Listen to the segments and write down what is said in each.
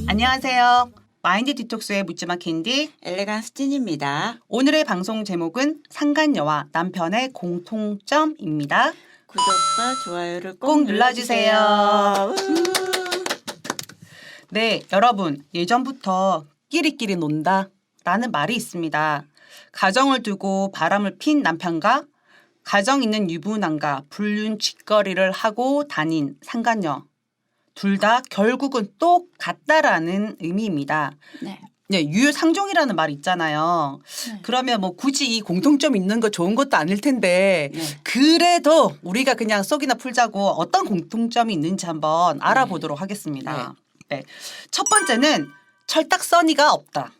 안녕하세요. 마인드 디톡스의 묻지마 캔디 엘레강스 찐입니다. 오늘의 방송 제목은 상간녀와 남편의 공통점입니다. 구독과 좋아요를 꼭 눌러주세요. 네, 여러분 예전부터 끼리끼리 논다 라는 말이 있습니다. 가정을 두고 바람을 핀 남편과 가정 있는 유부남과 불륜짓거리를 하고 다닌 상간녀 둘 다 결국은 똑같다라는 의미입니다. 네. 네, 유유상종이라는 말 있잖아요. 네. 그러면 뭐 굳이 이 공통점 있는 거 좋은 것도 아닐 텐데 네. 그래도 우리가 그냥 쏙이나 풀자고 어떤 공통점이 있는지 한번 알아보도록 하겠습니다. 네. 첫 번째는 철딱서니가 없다.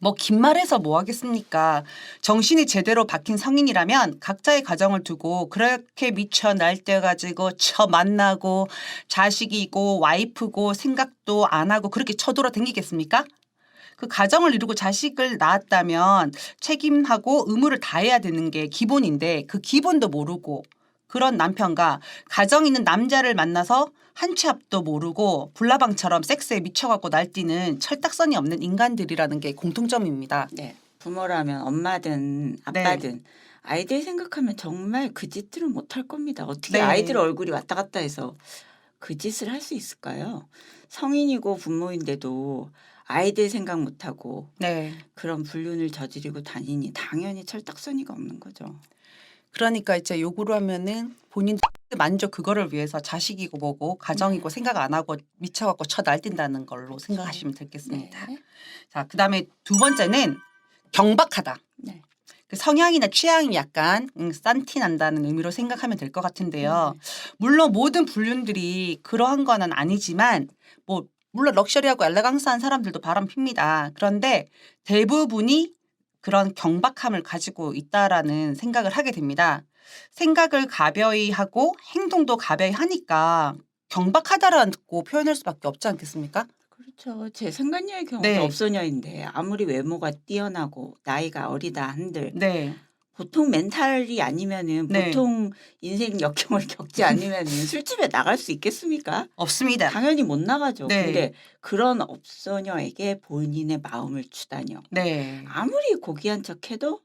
뭐 긴 말해서 뭐 하겠습니까? 정신이 제대로 박힌 성인이라면 각자의 가정을 두고 그렇게 미쳐 날뛰어가지고 만나고 자식이고 와이프고 생각도 안 하고 그렇게 쳐돌아다니겠습니까? 그 가정을 이루고 자식을 낳았다면 책임하고 의무를 다해야 되는 게 기본인데 그 기본도 모르고 그런 남편과 가정 있는 남자를 만나서 한 치 앞도 모르고 불나방처럼 섹스에 미쳐갖고 날뛰는 철딱선이 없는 인간들이라는 게 공통점입니다. 네. 부모라면 엄마든 아빠든 아이들 생각하면 정말 그 짓들은 못할 겁니다. 어떻게 아이들 얼굴이 왔다 갔다 해서 그 짓을 할 수 있을까요? 성인이고 부모인데도 아이들 생각 못하고 그런 불륜을 저지르고 다니니 당연히 철딱서니가 없는 거죠. 그러니까 이제 요구를 하면은 본인 만족 그거를 위해서 자식이고 뭐고 가정이고 생각 안 하고 미쳐갖고 날뛴다는 걸로 생각하시면 되겠습니다. 네. 자, 그다음에 두 번째는 경박하다. 네. 그 성향이나 취향이 약간 싼티 난다는 의미로 생각하면 될 것 같은데요. 물론 모든 불륜들이 그러한 건 아니지만 뭐 물론 럭셔리하고 엘레강스한 사람들도 바람 핍니다. 그런데 대부분이 그런 경박함을 가지고 있다라는 생각을 하게 됩니다. 생각을 가벼이 하고 행동도 가벼이 하니까 경박하다라고 표현할 수밖에 없지 않겠습니까? 그렇죠. 제 상간녀의 경우도 업소녀인데 아무리 외모가 뛰어나고 나이가 어리다 한들 보통 멘탈이 아니면은 보통 인생 역경을 겪지 않으면은 술집에 나갈 수 있겠습니까? 없습니다. 당연히 못 나가죠. 근데 그런 업소녀에게 본인의 마음을 주다니요. 아무리 고귀한 척해도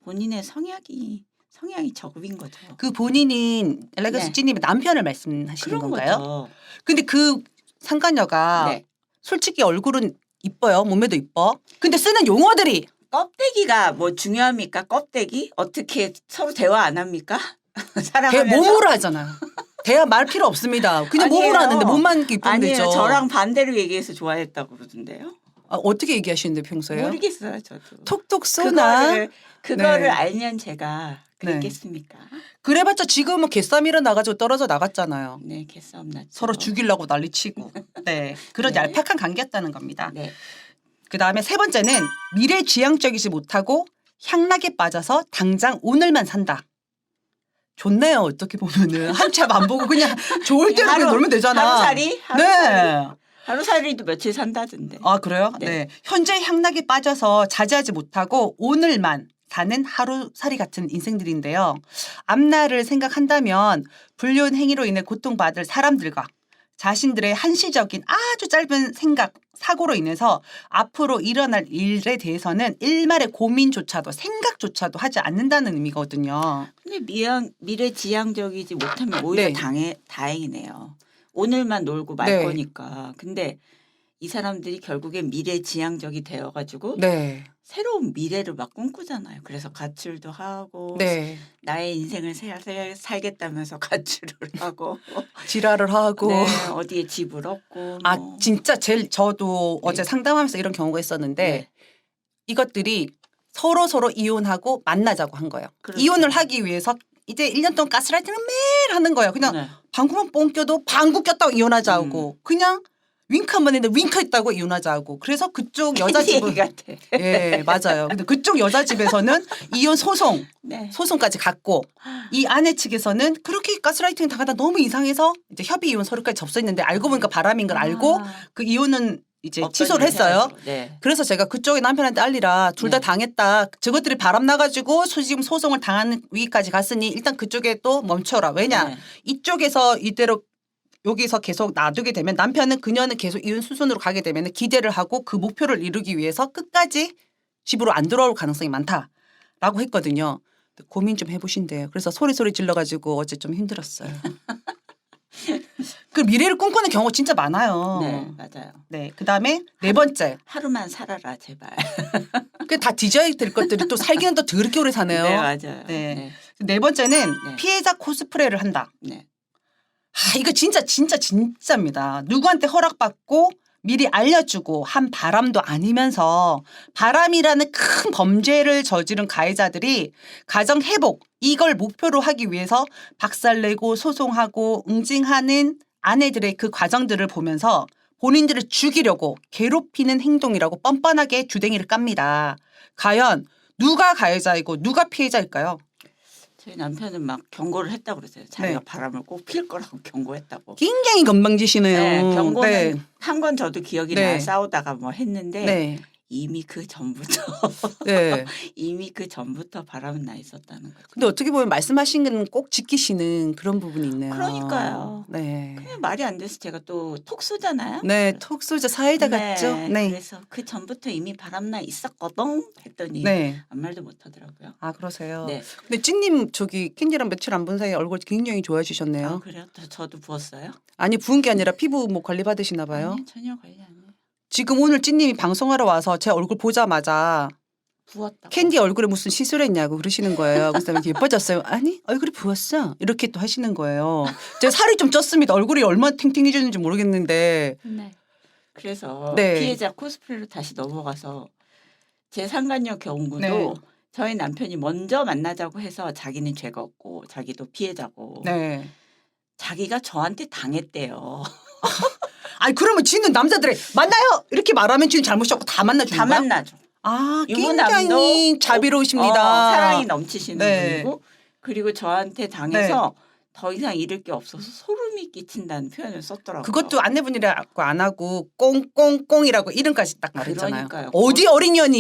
본인의 성향이 저급인 거죠. 그 본인인 엘레강스 찐님의 남편을 말씀하시는 건가요? 거죠. 근데 그 상간녀가 솔직히 얼굴은 이뻐요. 몸매도 이뻐. 근데 쓰는 용어들이 껍데기가 뭐 중요합니까? 껍데기? 어떻게 서로 대화 안 합니까? 사랑하면서? 몸으로 하잖아요. 대화 말 필요 없습니다. 그냥 몸으로 하는데 몸만 이쁘면 되죠. 저랑 반대로 얘기해서 좋아했다고 그러던데요. 어떻게 얘기하시는데 평소에? 모르겠어요. 저도. 톡톡 쏘나. 그거를 알면 제가 그랬겠습니까? 그래봤자 지금은 개싸미로 나가지고 떨어져 나갔잖아요. 네. 개싸움 났죠. 서로 죽이려고 난리치고. 그런 얄팍한 관계였다는 겁니다. 그다음에 세 번째는 미래지향적이지 못하고 향락에 빠져서 당장 오늘만 산다. 좋네요. 어떻게 보면은 한참 안 보고 그냥 좋을 대로 그냥 놀면 되잖아. 하루살이? 하루살이도 며칠 산다던데. 아 그래요? 현재 향락에 빠져서 자제하지 못하고 오늘만 사는 하루살이 같은 인생들인데요. 앞날을 생각한다면 불륜 행위로 인해 고통받을 사람들과 자신들의 한시적인 아주 짧은 사고로 인해서 앞으로 일어날 일에 대해서는 일말의 고민조차도 생각조차도 하지 않는다는 의미거든요. 근데 미래지향적이지 못하면 오히려 다행이네요. 오늘만 놀고 말 거니까. 근데 이 사람들이 결국엔 미래지향적이 되어가지고 새로운 미래를 막 꿈꾸잖아요. 그래서 가출도 하고 나의 인생을 살겠다면서 가출을 하고 지랄을 하고 어디에 집을 얻고 진짜 저도 어제 상담하면서 이런 경우가 있었는데 이것들이 서로 이혼하고 만나자고 한 거예요. 이혼을 하기 위해서 이제 1년 동안 가스라이팅을 매일 하는 거예요. 그냥 방구만 뽕 껴도 방구 꼈다고 이혼하자고 그냥 윙크 한 번 했는데 윙크 했다고 이혼하자고. 그래서 그쪽 여자 집은 맞아요. 근데 그쪽 여자 집에서는 이혼 소송까지 갔고 이 아내 측에서는 그렇게 가스라이팅 당하다 너무 이상해서 이제 협의 이혼 서류까지 접수했는데 알고 보니까 바람인 걸 알고 그 이혼은 이제 어떤 취소를 일을 했어요. 해야죠. 네. 그래서 제가 그쪽에 남편한테 알리라 둘 다 네. 당했다. 저것들이 바람 나가지고 지금 소송을 당하는 위기까지 갔으니 일단 그쪽에 또 멈춰라. 왜냐 네. 이쪽에서 이대로 여기서 계속 놔두게 되면 남편은 그녀는 계속 이혼 수순으로 가게 되면 기대를 하고 그 목표를 이루기 위해서 끝까지 집으로 안 돌아올 가능성이 많다라고 했거든요. 고민 좀 해보신대요. 그래서 소리 질러가지고 어제 좀 힘들었어요. 그 미래를 꿈꾸는 경우 진짜 많아요. 네, 맞아요. 네, 그다음에 네 번째. 하루만 살아라 제발. 그 다 뒤져야 될 것들이 또 살기는 또 더럽게 오래 사네요. 네, 맞아요. 네. 네. 네 번째는 네. 피해자 코스프레를 한다. 네. 이거 진짜입니다. 누구한테 허락받고 미리 알려주고 한 바람도 아니면서 바람이라는 큰 범죄를 저지른 가해자들이 가정 회복 이걸 목표로 하기 위해서 박살내고 소송하고 응징하는 아내들의 그 과정들을 보면서 본인들을 죽이려고 괴롭히는 행동이라고 뻔뻔하게 주댕이를 깝니다. 과연 누가 가해자이고 누가 피해자일까요? 저희 남편은 막 경고를 했다고 그랬어요. 자기가 네. 바람을 꼭 필 거라고 경고했다고. 굉장히 건방지시네요. 네, 경고는 네. 한 건 저도 기억이 네. 나요. 싸우다가 뭐 했는데 네. 이미 그 전부터 네. 이미 그 전부터 바람은 나 있었다는 거죠. 근데 어떻게 보면 말씀하신 건 꼭 지키시는 그런 부분이 있네요. 그러니까요. 네. 그냥 말이 안 돼서 제가 또 톡 쏘잖아요. 네, 톡소자 사이다 같죠? 네. 그래서 그 전부터 이미 바람나 있었거든 했더니 네. 아무 말도 못 하더라고요. 아, 그러세요? 네. 근데 찐님 저기 캔디랑 며칠 안 본 사이에 얼굴 굉장히 좋아지셨네요. 아, 그래요? 저도 부었어요? 아니, 부은 게 아니라 피부 뭐 관리 받으시나 봐요. 아니, 전혀 관리 안 해요. 지금 오늘 찐님이 방송하러 와서 제 얼굴 보자마자 부었다고. 캔디 얼굴에 무슨 시술했냐고 그러시는 거예요. 그래서 예뻐졌어요. 아니 얼굴이 부었어. 이렇게 또 하시는 거예요. 제가 살이 좀 쪘습니다. 얼굴이 얼마나 탱탱해졌는지 모르겠는데. 네. 그래서 네. 피해자 코스프레로 다시 넘어가서 제 상간녀 경우도 네. 저희 남편이 먼저 만나자고 해서 자기는 죄가 없고 자기도 피해자고 네. 자기가 저한테 당했대요. 아니 그러면 지는 남자들이 만나요 이렇게 말하면 지는 잘못이 없고 다 만나주는 다 거야? 만나죠. 아 유부남도 굉장히 자비로우십니다. 사랑이 넘치시는 네. 분이고 그리고 저한테 당해서 더 이상 잃을 게 없어서 소름이 끼친다는 표현을 썼더라고요. 그것도 아내분이라고 안 하고 꽁꽁꽁이라고 이름까지 딱 말했잖아요. 그러니까요. 어디 어린 년이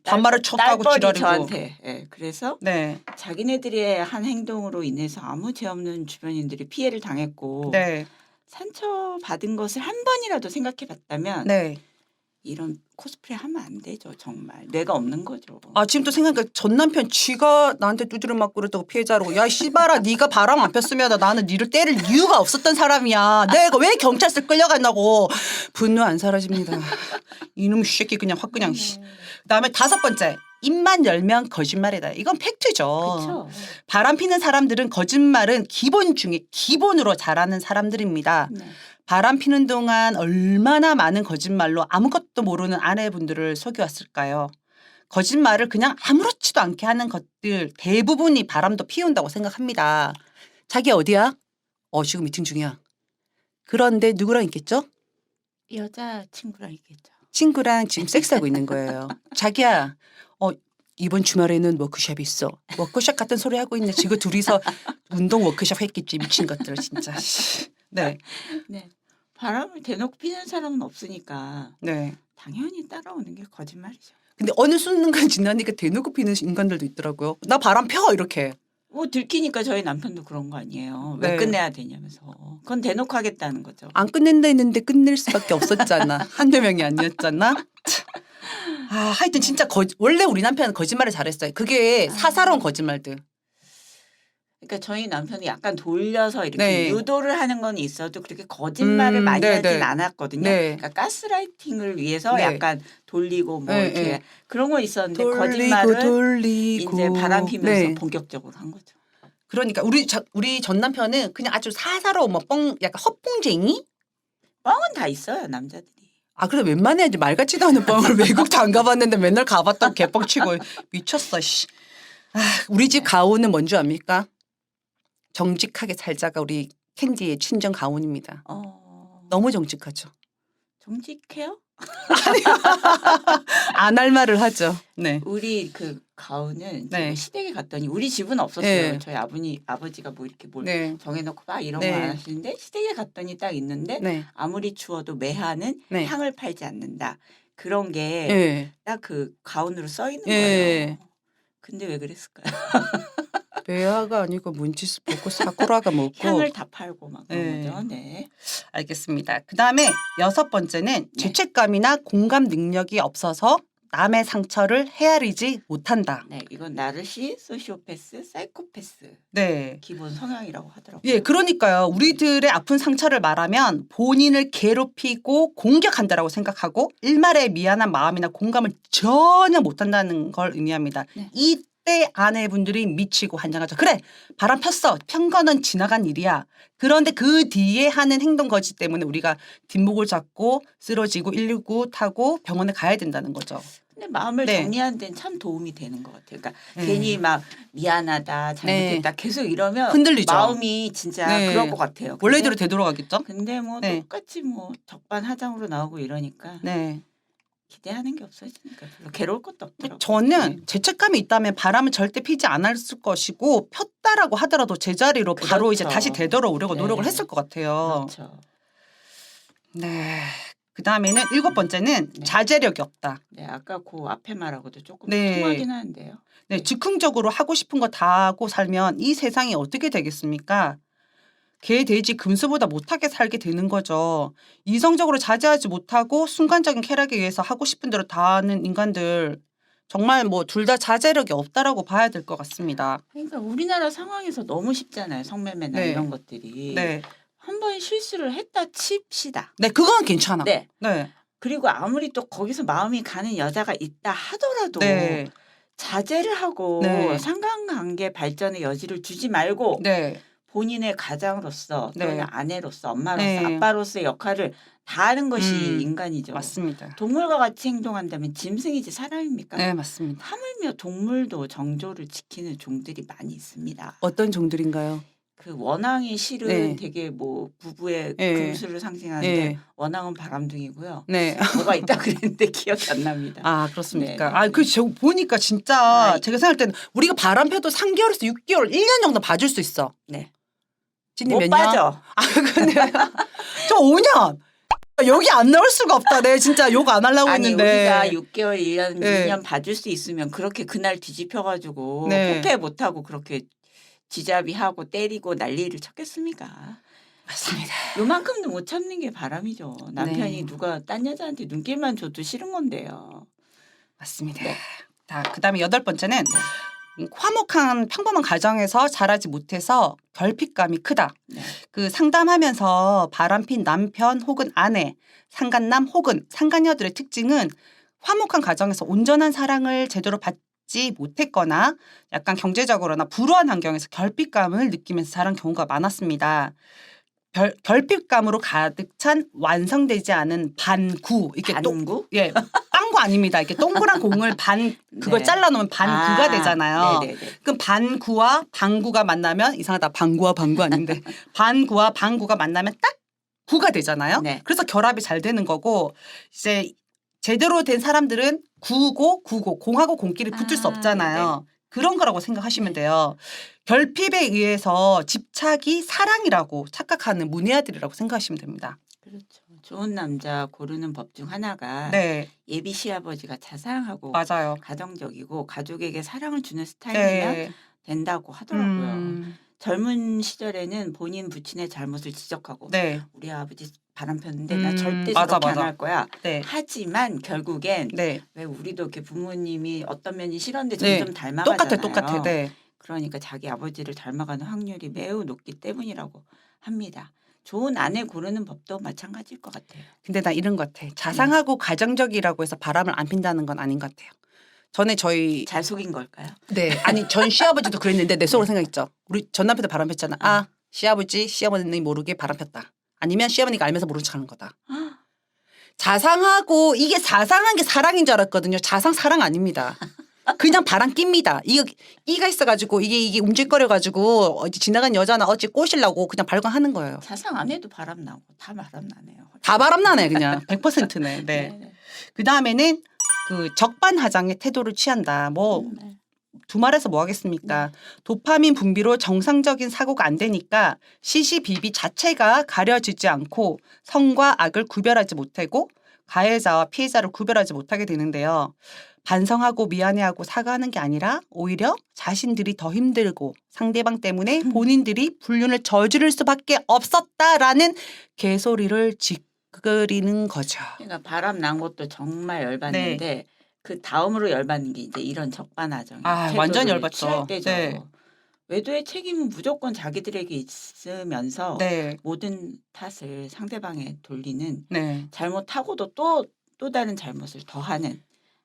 반말을 척하고 딸뻘이 지랄이고. 저한테. 네, 그래서 네. 자기네들의 한 행동으로 인해서 아무 죄 없는 주변인들이 피해를 당했고 네. 상처받은 것을 한 번이라도 생각해 봤다면 네. 이런 코스프레 하면 안 되죠. 정말 뇌가 없는 거죠. 아 지금 또 생각하니까 전 남편 쥐가 나한테 두드려 맞고 그랬다고 피해자라고 야 씨발아 네가 바람 안 폈으면 나는 니를 때릴 이유가 없었던 사람이야. 내가 왜 경찰서 끌려갔냐고. 분노 안 사라집니다. 이놈 새끼 그냥 확 그냥. 그다음에 다섯 번째. 입만 열면 거짓말이다. 이건 팩트죠. 그렇죠. 바람 피는 사람들은 거짓말은 기본 중에 기본으로 잘하는 사람들입니다. 네. 바람 피는 동안 얼마나 많은 거짓말로 아무것도 모르는 아내분들을 속여왔을까요? 거짓말을 그냥 아무렇지도 않게 하는 것들 대부분이 바람도 피운다고 생각합니다. 자기 어디야? 지금 미팅 중이야. 그런데 누구랑 있겠죠? 여자 친구랑 있겠죠. 친구랑 지금 섹스하고 있는 거예요. 자기야, 이번 주말에는 워크숍이 있어. 워크숍 같은 소리 하고 있네. 지금 둘이서 운동 워크숍 했겠지. 미친 것들 진짜. 네. 네. 바람을 대놓고 피는 사람은 없으니까 네. 당연히 따라오는 게 거짓말이죠. 근데 어느 순간 지나니까 대놓고 피는 인간들도 있더라고요. 나 바람 펴 이렇게. 뭐 들키니까 저희 남편도 그런 거 아니에요. 왜 네. 끝내야 되냐면서. 그건 대놓고 하겠다는 거죠. 안 끝낸다 했는데 끝낼 수밖에 없었잖아. 한두 명이 아니었잖아. 하여튼 진짜 원래 우리 남편은 거짓말을 잘했어요. 그게 사사로운 거짓말들. 그러니까 저희 남편이 약간 돌려서 이렇게 네. 유도를 하는 건 있어도 그렇게 거짓말을 많이 네, 하진 네. 않았거든요. 네. 그러니까 가스라이팅을 위해서 네. 약간 돌리고 뭐 네, 이렇게 네. 그런 건 있었는데 거짓말은 돌리고. 이제 바람 피면서 네. 본격적으로 한 거죠. 그러니까 우리 전 남편은 그냥 아주 사사로운 약간 헛봉쟁이? 뻥은 다 있어요 남자들이. 그래 웬만해 말 같지도 않은 뻥을 외국도 안 가봤는데 맨날 가봤다고 개뻥치고 미쳤어. 씨. 우리 집 가오는 뭔지 압니까? 정직하게 살자가 우리 캔디의 친정 가온입니다. 너무 정직하죠. 정직해요? 안 할 말을 하죠. 네. 우리 그 가운은 네. 제가 시댁에 갔더니 우리 집은 없었어요. 네. 저희 아버지가 뭐 이렇게 뭘 네. 정해놓고 막 이런 네. 거 안 하시는데 시댁에 갔더니 딱 있는데 네. 아무리 추워도 매화는 네. 향을 팔지 않는다. 그런 게 예. 딱 그 가운으로 써 있는 예. 거예요. 근데 왜 그랬을까요? 매화가 아니고 문치스 먹고 사쿠라가 먹고. 향을 다 팔고 막 그런 네. 거죠. 네. 알겠습니다. 그다음에 6번째는 네. 죄책감이나 공감 능력이 없어서 남의 상처를 헤아리지 못한다. 네, 이건 나르시, 소시오패스, 사이코패스 네. 기본 성향이라고 하더라고요. 예, 그러니까요. 우리들의 아픈 상처를 말하면 본인을 괴롭히고 공격한다라고 생각하고 일말의 미안한 마음이나 공감을 전혀 못한다는 걸 의미합니다. 네. 이때 아내분들이 미치고 한장하죠. 그래, 바람 폈어. 편 거는 지나간 일이야. 그런데 그 뒤에 하는 행동 거지 때문에 우리가 뒷목을 잡고 쓰러지고 119 타고 병원에 가야 된다는 거죠. 근데 마음을 네. 정리하는 데는 참 도움이 되는 것 같아요. 그러니까 괜히 막 미안하다, 잘못했다 계속 이러면 흔들리죠. 마음이 진짜 네. 그럴 것 같아요. 원래대로 되돌아가겠죠? 근데 뭐 네. 똑같이 뭐 적반하장으로 나오고 이러니까 네. 기대하는 게 없어지니까 별로 괴로울 것도 없더라고요. 저는 죄책감이 있다면 바람을 절대 피지 않았을 것이고 폈다라고 하더라도 제자리로 바로 그렇죠. 이제 다시 되돌아오려고 네. 노력을 했을 것 같아요. 그렇죠. 네. 그다음에는 7번째는 네. 자제력이 없다. 네, 아까 그 앞에 말하고도 조금 네. 통하긴 하는데요. 네, 즉흥적으로 하고 싶은 거 다 하고 살면 이 세상이 어떻게 되겠습니까? 개, 돼지, 금수보다 못하게 살게 되는 거죠. 이성적으로 자제하지 못하고 순간적인 쾌락에 의해서 하고 싶은 대로 다 하는 인간들 정말 뭐 둘 다 자제력이 없다라고 봐야 될 것 같습니다. 그러니까 우리나라 상황에서 너무 쉽잖아요. 성매매나 네. 이런 것들이. 네. 한 번 실수를 했다 칩시다. 네, 그건 괜찮아. 네. 네. 그리고 아무리 또 거기서 마음이 가는 여자가 있다 하더라도 네. 자제를 하고 네. 상관관계 발전의 여지를 주지 말고 네. 본인의 가장으로서 또는 네. 아내로서 엄마로서 네. 아빠로서의 역할을 다하는 것이 인간이죠. 맞습니다. 동물과 같이 행동한다면 짐승이지 사람입니까? 네, 맞습니다. 하물며 동물도 정조를 지키는 종들이 많이 있습니다. 어떤 종들인가요? 그 원앙의 실은 네. 되게 뭐 부부의 네. 금수를 상징하는데 네. 원앙은 바람둥이고요. 네. 뭐가 있다 그랬는데 기억이 안 납니다. 아, 그렇습니까? 네. 아, 저 보니까 진짜 아, 제가 생각할 때는 우리가 바람 펴도 3개월에서 6개월, 1년 정도 봐줄 수 있어. 네. 찐이 못 몇 년? 빠져. 아, 근데 저 5년. 여기 안 나올 수가 없다. 내 진짜 욕 안 하려고 아니 했는데. 우리가 6개월, 1년, 네. 2년 봐줄 수 있으면 그렇게 그날 뒤집혀가지고 네. 호패 못하고 그렇게 지잡이하고 때리고 난리를 쳤겠습니까? 맞습니다. 요만큼도 못 참는 게 바람이죠. 남편이 네. 누가 딴 여자한테 눈길만 줘도 싫은 건데요. 맞습니다. 네. 자, 그다음에 8번째는 화목한 평범한 가정에서 자라지 못해서 결핍감이 크다. 네. 그 상담하면서 바람핀 남편 혹은 아내, 상간남 혹은 상간녀들의 특징은 화목한 가정에서 온전한 사랑을 제대로 받지 못했거나 약간 경제적으로나 불우한 환경에서 결핍감을 느끼면서 자란 경우가 많았습니다. 결핍감으로 가득 찬 완성되지 않은 반구 이렇게 반구? 예, 빵구 아닙니다. 이렇게 동그란 공을 그걸 네. 잘라놓으면 반구가 되잖아요. 네네네. 그럼 반구와 방구가 만나면 이상하다. 방구와 방구 아닌데 반구와 방구가 만나면 딱 구가 되잖아요. 네. 그래서 결합이 잘 되는 거고 이제 제대로 된 사람들은 구고 공하고 공끼리 붙을 수 없잖아요. 그런 거라고 생각하시면 돼요. 결핍에 의해서 집착이 사랑이라고 착각하는 문외아들이라고 생각하시면 됩니다. 그렇죠. 좋은 남자 고르는 법 중 하나가 네, 예비 시아버지가 자상하고 맞아요. 가정적이고 가족에게 사랑을 주는 스타일이면 네. 된다고 하더라고요. 음, 젊은 시절에는 본인 부친의 잘못을 지적하고 네, 우리 아버지 바람 폈는데 나 절대 맞아, 저렇게 맞아. 안 할 거야. 네, 하지만 결국엔 네. 왜 우리도 이렇게 부모님이 어떤 면이 싫었는데 네. 점점 닮아가잖아요. 똑같아. 네. 그러니까 자기 아버지를 닮아가는 확률이 매우 높기 때문이라고 합니다. 좋은 아내 고르는 법도 마찬가지일 것 같아요. 근데 나 이런 것 같아. 자상하고 가정적이라고 해서 바람을 안 핀다는 건 아닌 것 같아요. 전에 저희 잘 속인 걸까요? 네 아니 전 시아버지도 그랬는데 내 속으로 생각했죠. 우리 전 남편도 바람 폈잖아. 아 시아버지 모르게 바람 폈다. 아니면 시어머니가 알면서 모른 척하는 거다. 자상하고 이게 자상한 게 사랑인 줄 알았거든요. 자상 사랑 아닙니다. 그냥 바람 낍니다. 이가 있어가지고 이게 움찔거려가지고 어디 지나간 여자나 어찌 꼬시려고 그냥 발광하는 거예요. 자상 안 해도 바람 나고 다 바람 나네요. 다 바람나네 그냥 100%네. 네. 네. 그 다음에는 그 적반하장의 태도를 취한다. 뭐 네. 두말해서 뭐 하겠습니까? 도파민 분비로 정상적인 사고가 안 되니까 시시비비 자체가 가려지지 않고 성과 악을 구별하지 못하고 가해자와 피해자를 구별하지 못하게 되는데요. 반성하고 미안해하고 사과하는 게 아니라 오히려 자신들이 더 힘들고 상대방 때문에 본인들이 불륜을 저지를 수밖에 없었다라는 개소리를 짓그리는 거죠. 그러니까 바람 난 것도 정말 열받는데 그 다음으로 열받는 게 이제 이런 적반하장. 완전 열받죠. 취할 때죠. 네. 외도의 책임은 무조건 자기들에게 있으면서 네. 모든 탓을 상대방에 돌리는 네. 잘못하고도 또 다른 잘못을 더하는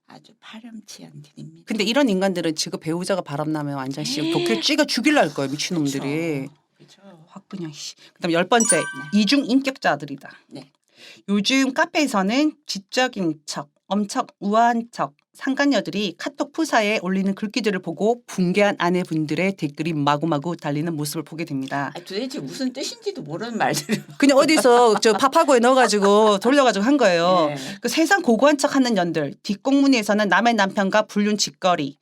아주 파렴치한들입니다. 근데 이런 인간들은 지금 배우자가 바람나면 완전 씨 도끼 찍어 죽일라 할 거예요. 미친놈들이. 그렇죠. 확 그냥 씨. 그다음 10번째 이중 인격자들이다. 네. 요즘 카페에서는 지적인 척, 엄청 우아한 척 상간녀들이 카톡 프사에 올리는 글귀들을 보고 붕괴한 아내분들의 댓글이 마구마구 달리는 모습을 보게 됩니다. 도대체 무슨 뜻인지도 모르는 말들을 그냥 어디서 저 파파고에 넣어가지고 돌려가지고 한 거예요. 네. 그 세상 고고한 척하는 년들, 뒷공문에서는 남의 남편과 불륜 짓거리,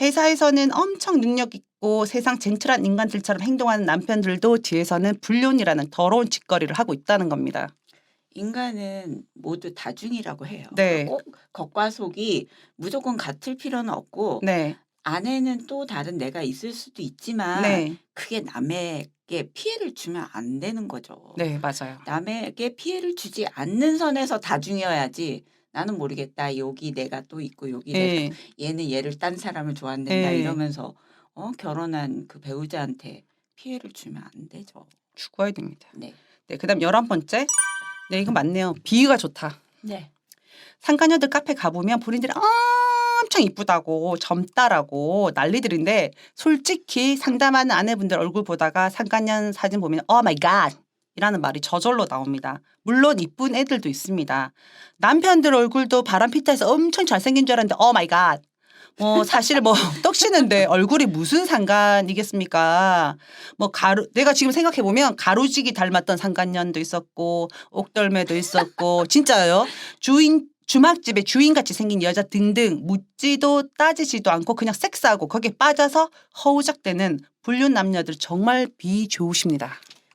회사에서는 엄청 능력 있고 세상 젠틀한 인간들처럼 행동하는 남편들도 뒤에서는 불륜이라는 더러운 짓거리를 하고 있다는 겁니다. 인간은 모두 다중이라고 해요. 네. 꼭 겉과 속이 무조건 같을 필요는 없고 네, 안에는 또 다른 내가 있을 수도 있지만 네, 그게 남에게 피해를 주면 안 되는 거죠. 네, 맞아요. 남에게 피해를 주지 않는 선에서 다중이어야지 나는 모르겠다. 여기 내가 또 있고 여기 네, 내가 얘는 얘를 딴 사람을 좋아한다 네. 이러면서 결혼한 그 배우자한테 피해를 주면 안 되죠. 죽어야 됩니다. 네. 네, 그다음 11번째. 네, 이거 맞네요. 비유가 좋다. 네. 상간녀들 카페 가보면 본인들이 엄청 이쁘다고 젊다라고 난리들인데 솔직히 상담하는 아내분들 얼굴 보다가 상간녀 사진 보면 오 마이 갓 이라는 말이 저절로 나옵니다. 물론 이쁜 애들도 있습니다. 남편들 얼굴도 바람피타에서 엄청 잘생긴 줄 알았는데 오 마이 갓. 사실 떡치는데 얼굴이 무슨 상관이겠습니까? 내가 지금 생각해보면 가로지기 닮았던 상간년도 있었고, 옥덜매도 있었고, 진짜요. 주막집에 주인같이 생긴 여자 등등 묻지도 따지지도 않고 그냥 섹스하고 거기에 빠져서 허우적대는 불륜 남녀들 정말 비좋으십니다.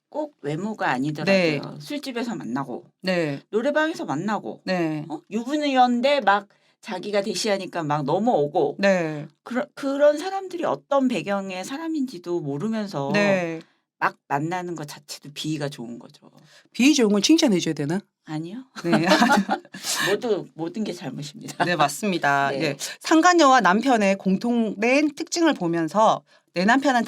꼭 외모가 아니더라도요. 네. 술집에서 만나고 네. 노래방에서 만나고 네. 유부녀인데 막 자기가 대시하니까 막 넘어오고 네. 그런 사람들이 어떤 배경의 사람인지도 모르면서 네. 막 만나는 것 자체도 비위가 좋은 거죠. 비 좋은 건 칭찬해줘야 되나? 아니요. 네. 모든 게 잘못입니다. 네, 맞습니다. 네. 네. 상간녀와 남편의 공통된 특징을 보면서 내 남편은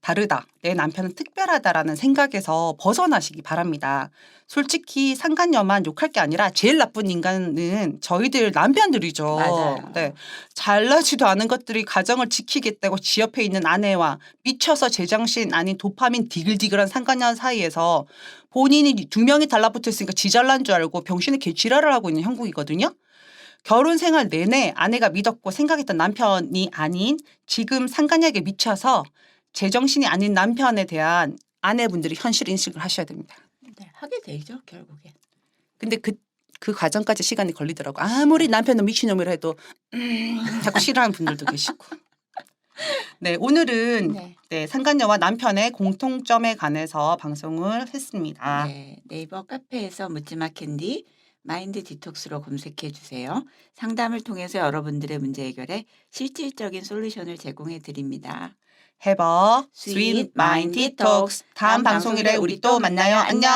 다르다. 내 남편은 특별하다라는 생각에서 벗어나시기 바랍니다. 솔직히 상간녀만 욕할 게 아니라 제일 나쁜 인간은 저희들 남편들이죠. 맞아요. 네. 잘나지도 않은 것들이 가정을 지키겠다고 지 옆에 있는 아내와 미쳐서 제정신 아닌 도파민 디글디글한 상간녀 사이에서 본인이 2명이 달라붙어 있으니까 지 잘난 줄 알고 병신의 개지랄을 하고 있는 형국이거든요. 결혼 생활 내내 아내가 믿었고 생각했던 남편이 아닌 지금 상간녀에게 미쳐서 제정신이 아닌 남편에 대한 아내분들이 현실 인식을 하셔야 됩니다. 네, 하게 되죠 결국에. 근데 그 과정까지 시간이 걸리더라고. 아무리 남편은 미친놈이라 해도 자꾸 싫어하는 분들도 계시고. 네, 오늘은 네, 상간녀와 남편의 공통점에 관해서 방송을 했습니다. 네, 네이버 카페에서 묻지마 캔디 마인드 디톡스로 검색해 주세요. 상담을 통해서 여러분들의 문제 해결에 실질적인 솔루션을 제공해 드립니다. Have a sweet mind detox. 다음 방송일에 우리 또 만나요. 안녕.